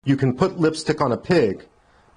you can put lipstick on a pig,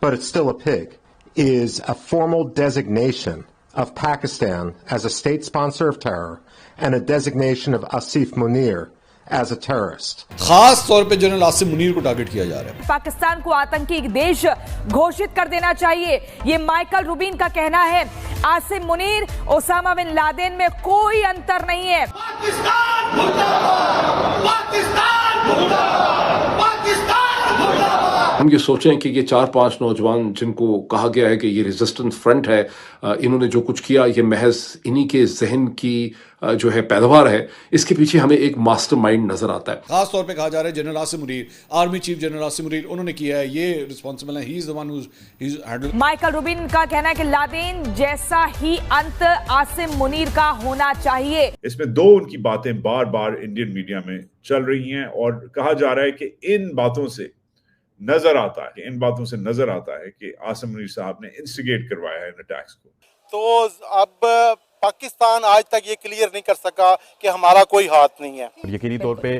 but it's still a pig, is a formal designation of Pakistan as a state sponsor of terror and a designation of Asif Munir as a terrorist. खास तौर पे general Asim Munir को target किया जा रहा है। पाकिस्तान को आतंकी देश घोषित कर देना चाहिए, ये माइकल रूबिन का कहना है। Asim Munir, Osama bin Laden में कोई अंतर नहीं है। पाकिस्तान मुर्दाबाद, पाकिस्तान मुर्दाबाद, पाकिस्तान मुर्दाबाद। हम ये सोचें कि ये 4-5 नौजवान जिनको कहा गया है कि ये रेजिस्टेंस फ्रंट है, इन्होंने जो कुछ किया ये महज इन्हीं के जहन की जो है पैदावार है, इसके पीछे हमें एक मास्टरमाइंड नजर आता है। खास तौर पे कहा जा रहा है general Asim Munir, army chief general Asim Munir, उन्होंने किया है, ये रिस्पांसिबल है, he is the one who is handle. Michael Rubin का कहना है कि लादेन जैसा ही अंत आसिम मुनीर का होना चाहिए। इसमें दो उनकी बातें बार बार इंडियन मीडिया में चल रही हैं और कहा जा रहा है कि इन बातों से नजर आता है कि आसिम मुनीर साहब ने इंस्टिगेट करवाया है इन अटैक्स को। तो अब पाकिस्तान आज तक ये क्लियर नहीं कर सका कि हमारा कोई हाथ नहीं है। यकीनी तौर पे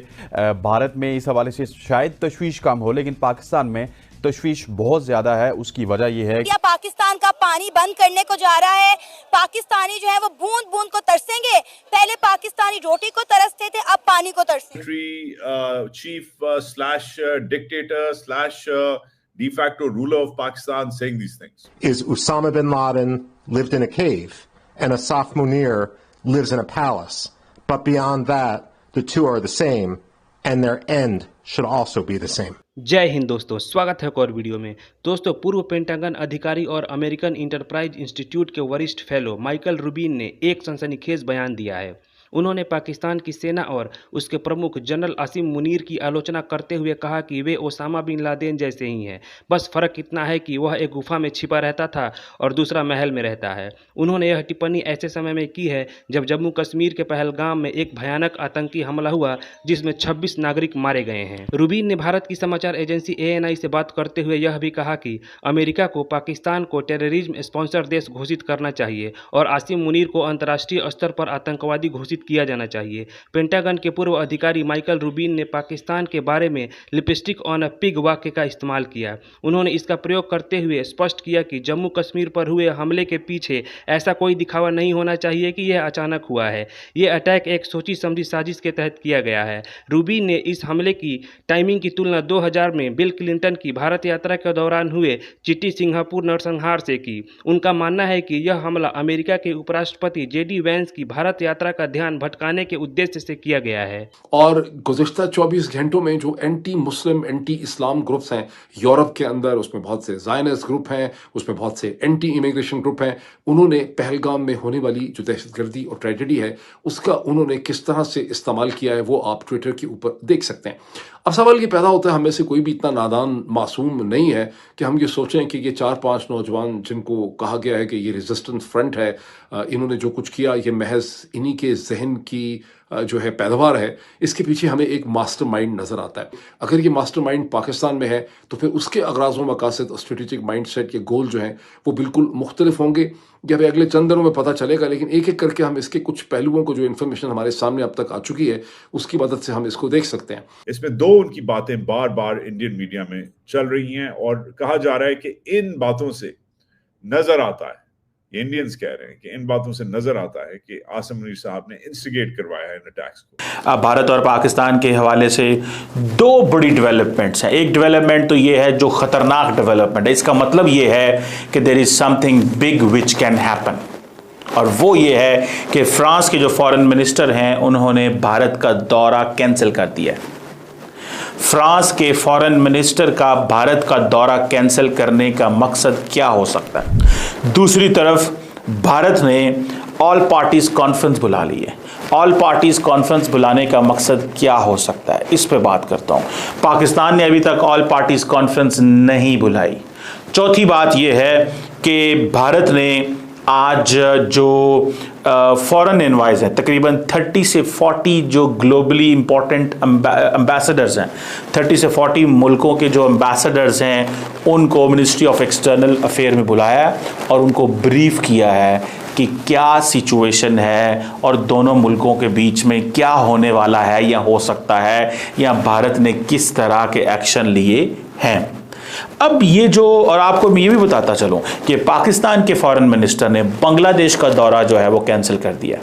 भारत में इस हवाले से शायद तशवीश कम हो, लेकिन पाकिस्तान में तशवीश बहुत ज्यादा है। उसकी वजह यह है कि पाकिस्तान का पानी बंद करने को जा रहा है। पाकिस्तानी जो है वो बूंद बूंद को तरसेंगे। पहले पाकिस्तानी रोटी को तरसते थे, अब पानी को तरसेंगे। Chief slash dictator slash de facto ruler of Pakistan saying these things. Is Osama bin Laden lived in a cave and Asif Munir lives in a palace. But beyond that, the two are the same and their end should also be the same. जय हिंद दोस्तों, स्वागत है एक और video में। दोस्तों, पूर्व pentagon अधिकारी और अमेरिकन इंटरप्राइज इंस्टीट्यूट के वरिष्ठ फेलो माइकल रूबिन ने एक सनसनीखेज बयान दिया है। उन्होंने पाकिस्तान की सेना और उसके प्रमुख जनरल आसिम मुनीर की आलोचना करते हुए कहा कि वे ओसामा बिन लादेन जैसे ही हैं, बस फ़र्क इतना है कि वह एक गुफा में छिपा रहता था और दूसरा महल में रहता है। उन्होंने यह टिप्पणी ऐसे समय में की है जब जम्मू कश्मीर के पहलगाम में एक भयानक आतंकी हमला हुआ जिसमें 26 नागरिक मारे गए हैं। रूबिन ने भारत की समाचार एजेंसी ANI से बात करते हुए यह भी कहा कि अमेरिका को पाकिस्तान को टेररिज्म स्पॉन्सर देश घोषित करना चाहिए और आसिम मुनीर को अंतर्राष्ट्रीय स्तर पर आतंकवादी घोषित किया जाना चाहिए। पेंटागन के पूर्व अधिकारी माइकल रूबिन ने पाकिस्तान के बारे में लिपस्टिक ऑन अ पिग वाक्य का इस्तेमाल किया। उन्होंने इसका प्रयोग करते हुए स्पष्ट किया कि जम्मू कश्मीर पर हुए हमले के पीछे ऐसा कोई दिखावा नहीं होना चाहिए कि यह अचानक हुआ है। यह अटैक एक सोची समझी साजिश के तहत किया गया है। रूबिन ने इस हमले की टाइमिंग की तुलना 2000 में बिल क्लिंटन की भारत यात्रा के दौरान हुए चिट्टी सिंगापुर नरसंहार से की। उनका मानना है कि यह हमला अमेरिका के उपराष्ट्रपति JD वैंस की भारत यात्रा का ध्यान भटकाने के उद्देश्य से किया गया है। और गुज़िश्ता 24 घंटों में जो एंटी मुस्लिम एंटी इस्लाम ग्रुप्स हैं यूरोप के अंदर, उसमें बहुत से ज़ायनिस्ट ग्रुप हैं, उसमें बहुत से एंटी इमिग्रेशन ग्रुप हैं, उन्होंने पहलगाम में होने वाली जो दहशतगर्दी और ट्रेजेडी है उसका उन्होंने किस तरह से इस्तेमाल किया है वो आप ट्विटर के ऊपर देख सकते हैं। अब सवाल ये पैदा होता है, हमें से कोई भी इतना नादान मासूम नहीं है कि हम ये सोचें कि ये 4-5 नौजवान जिनको कहा गया है कि ये रेजिस्टेंस फ्रंट है, इन्होंने जो कुछ किया ये महज इन्हीं के जहन की जो है पैदावार है, इसके पीछे हमें एक मास्टरमाइंड नज़र आता है। अगर ये मास्टरमाइंड पाकिस्तान में है तो फिर उसके अगराज़ व मकासद और स्ट्रेटेजिक माइंडसेट के गोल जो हैं वो बिल्कुल मुख्तलिफ होंगे। जब अगले चंद दिनों में पता चलेगा, लेकिन एक एक करके हम इसके कुछ पहलुओं को, जो इन्फॉर्मेशन हमारे सामने अब तक आ चुकी है, उसकी मदद से हम इसको देख सकते हैं। इसमें दो उनकी बातें बार बार इंडियन मीडिया में चल रही हैं और कहा जा रहा है कि इन बातों से नजर आता है, ये इंडियंस कह रहे हैं कि इन बातों से नजर आता है कि आसिम मुनीर साहब ने इंस्टिगेट करवाया है इन अटैक्स को। भारत और पाकिस्तान के हवाले से दो बड़ी डेवलपमेंट्स हैं। एक डेवलपमेंट तो ये है जो खतरनाक डेवलपमेंट है, इसका मतलब ये है कि there is something big which can happen, और वो ये है कि फ्रांस के जो फॉरेन मिनिस्टर हैं उन्होंने भारत का दौरा कैंसिल कर दिया है। फ्रांस के फॉरेन मिनिस्टर का भारत का दौरा कैंसिल करने का मकसद क्या हो सकता है? दूसरी तरफ भारत ने ऑल पार्टीज कॉन्फ्रेंस बुला ली है। ऑल पार्टीज कॉन्फ्रेंस बुलाने का मकसद क्या हो सकता है, इस पे बात करता हूँ। पाकिस्तान ने अभी तक ऑल पार्टीज कॉन्फ्रेंस नहीं बुलाई। चौथी बात यह है कि भारत ने आज जो फॉरेन एनवाइज हैं, तकरीबन 30 से 40 जो ग्लोबली इंपॉर्टेंट एम्बेसडर्स हैं, 30 से 40 मुल्कों के जो एम्बेसडर्स हैं उनको मिनिस्ट्री ऑफ एक्सटर्नल अफेयर में बुलाया और उनको ब्रीफ किया है कि क्या सिचुएशन है और दोनों मुल्कों के बीच में क्या होने वाला है या हो सकता है, या भारत ने किस तरह के एक्शन लिए हैं। अब ये जो, और आपको मैं ये भी बताता चलूं कि पाकिस्तान के फॉरेन मिनिस्टर ने बांग्लादेश का दौरा जो है वो कैंसिल कर दिया।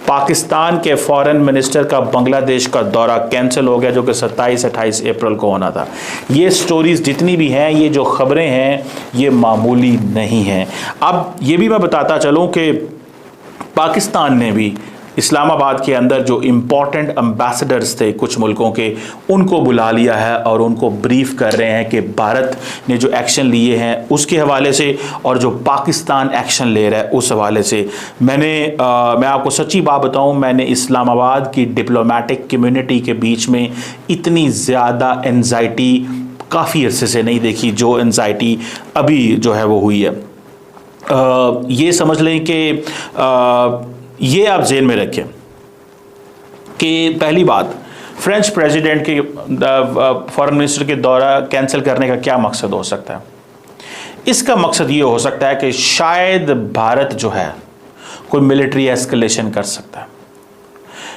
पाकिस्तान के फॉरेन मिनिस्टर का बांग्लादेश का दौरा कैंसिल हो गया, जो कि 27-28 अप्रैल को होना था। ये स्टोरीज जितनी भी हैं, ये जो खबरें हैं, ये मामूली नहीं हैं। अब ये भी मैं बताता चलूं कि पाकिस्तान ने भी इस्लामाबाद के अंदर जो इम्पॉर्टेंट एम्बेसडर्स थे कुछ मुल्कों के, उनको बुला लिया है और उनको ब्रीफ कर रहे हैं कि भारत ने जो एक्शन लिए हैं उसके हवाले से और जो पाकिस्तान एक्शन ले रहा है उस हवाले से। मैं आपको सच्ची बात बताऊं, मैंने इस्लामाबाद की डिप्लोमेटिक कम्युनिटी के बीच में इतनी ज़्यादा एंजाइटी काफ़ी अरसे से नहीं देखी जो एंजाइटी अभी जो है वो हुई है। ये समझ लें कि ये आप जेन में रखें कि पहली बात, फ्रेंच प्रेसिडेंट के फॉरेन मिनिस्टर के दौरा कैंसिल करने का क्या मकसद हो सकता है? इसका मकसद ये हो सकता है कि शायद भारत जो है कोई मिलिट्री एस्केलेशन कर सकता है।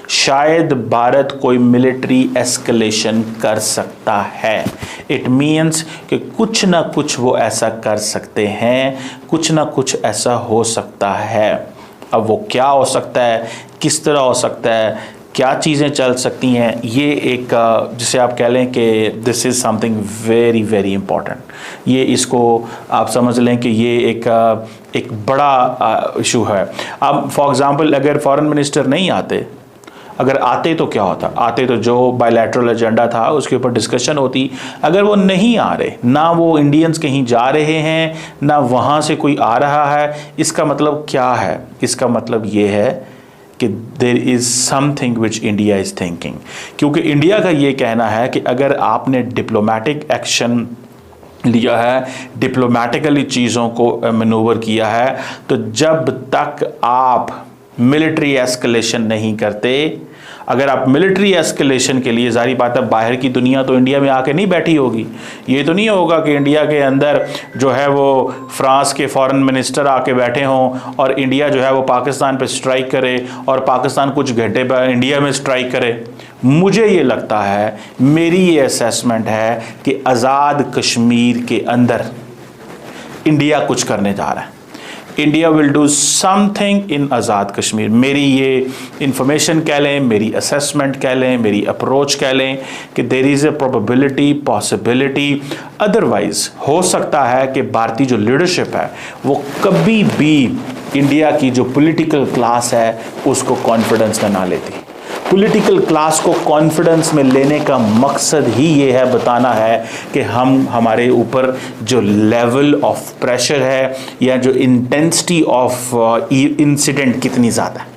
शायद भारत कोई मिलिट्री एस्केलेशन कर सकता है। इट मीन्स कि कुछ ना कुछ वो ऐसा कर सकते हैं, कुछ ना कुछ ऐसा हो सकता है। अब वो क्या हो सकता है, किस तरह हो सकता है, क्या चीज़ें चल सकती हैं, ये एक जिसे आप कह लें कि this is something very very important. ये इसको आप समझ लें कि ये एक बड़ा इशू है। अब फॉर एग्ज़ाम्पल अगर फॉरेन मिनिस्टर नहीं आते, अगर आते तो क्या होता? आते तो जो बायलैटरल एजेंडा था उसके ऊपर डिस्कशन होती। अगर वो नहीं आ रहे, ना वो इंडियंस कहीं जा रहे हैं, ना वहाँ से कोई आ रहा है, इसका मतलब क्या है? इसका मतलब ये है कि there is something which India is thinking. क्योंकि इंडिया का ये कहना है कि अगर आपने डिप्लोमेटिक एक्शन लिया है, डिप्लोमेटिकली चीज़ों को मैनूवर किया है, तो जब तक आप मिलिट्री एस्केलेशन नहीं करते, अगर आप मिलिट्री एस्केलेशन के लिए, जाहिर बात है बाहर की दुनिया तो इंडिया में आके नहीं बैठी होगी। ये तो नहीं होगा कि इंडिया के अंदर जो है वो फ्रांस के फॉरेन मिनिस्टर आके बैठे हों और इंडिया जो है वो पाकिस्तान पे स्ट्राइक करे और पाकिस्तान कुछ घंटे पर इंडिया में स्ट्राइक करे। मुझे ये लगता है, मेरी ये असेसमेंट है कि आज़ाद कश्मीर के अंदर इंडिया कुछ करने जा रहा है। India will do something in Azad Kashmir. मेरी ये इंफॉर्मेशन कह लें, मेरी असेसमेंट कह लें, मेरी अप्रोच कह लें कि there is a probability, possibility. Otherwise हो सकता है कि भारतीय जो लीडरशिप है वो कभी भी इंडिया की जो पॉलिटिकल क्लास है उसको कॉन्फिडेंस में ना लेती। पॉलिटिकल क्लास को कॉन्फिडेंस में लेने का मकसद ही ये है, बताना है कि हमारे ऊपर जो लेवल ऑफ प्रेशर है या जो इंटेंसिटी ऑफ इंसिडेंट कितनी ज़्यादा है।